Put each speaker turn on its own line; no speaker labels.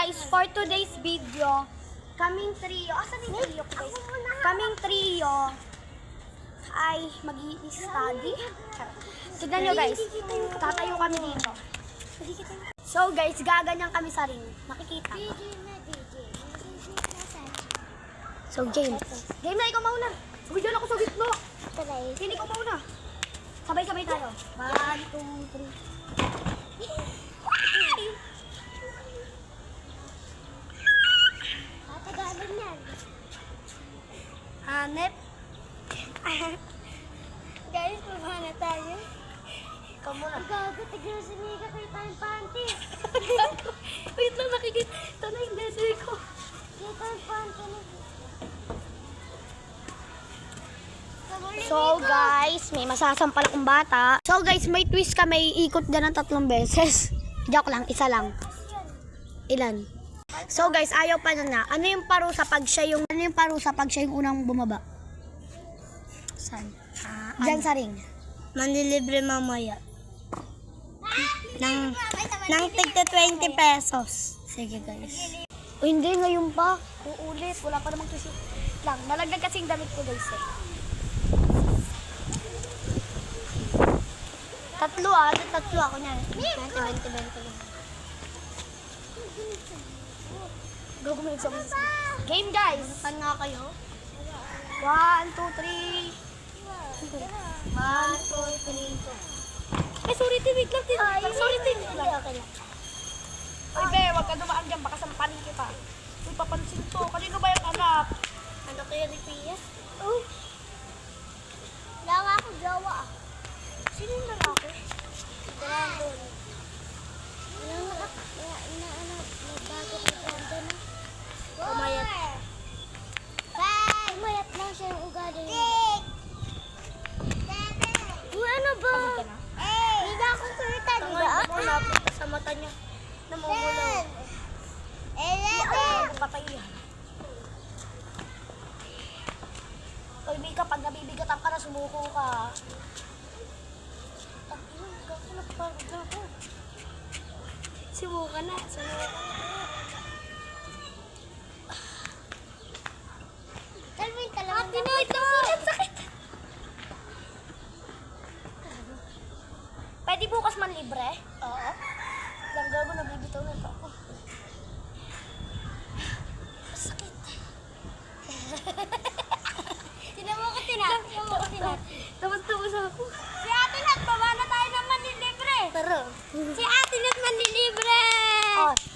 guys, for today's video, kaming trio, asan yung trio ko guys? Kaming trio ay mag-i-study. Tignan nyo guys, tatayo kami dito. So guys, gaganyan kami sa ring. Nakikita. So James, James na ikaw mauna. Sabi dyan ako sa gitno. Hindi ko mauna. Sabay-sabay tayo. 1, 2, 3. Hanep.
Guys, pabana tayo.
Ikaw muna.
Gago, tignan si Mika kay tayong panty.
Wait lang, nakikita. Ito na yung letter ko.
Kay tayong panty na.
So guys, may masasampal akong bata. So guys, may twist ka, may ikot dyan ng 3 beses. Joke lang, isa lang. Ilan? So guys, ayaw pa na. Ano yung parusa pag siya yung unang bumaba? Saan? Diyan sa ring.
Manlilibre mamaya. Nang tigta 20 pesos.
Sige guys. O hindi, ngayon pa. Uulit. Wala pa namang twist lang. Nalagdag kasing damit ko guys eh. 3 ako niyan. 20 lang. Go kumilig sa mga. Game guys! Saan nga kayo? 1, 2, 3. 1, 2, 3. Sorry, wait lang. Sorry, wait lang. Ay, be, wag ka dumaan dyan. Baka sampanin kita. Uy, papansin to. Kanino ba yung anak?
Ano kaya ni Pia? Oh. Wala nga ako jowa.
Sino yung lalaki?
Dragon. Nagbago ni Brandon na.
Umayat.
Umayat lang siya yung ugali niya. Ano ba? Hindi na ako kumita, di ba?
Napunta sa mata niya. Namumulaw.
11.
Patay yan. Oy, Mika, pag nabibigatan ka na, sumuko ka. Napapagod na ako. Sumuka na.
Talwin talaga.
Sakit. Pwede bukas man libre?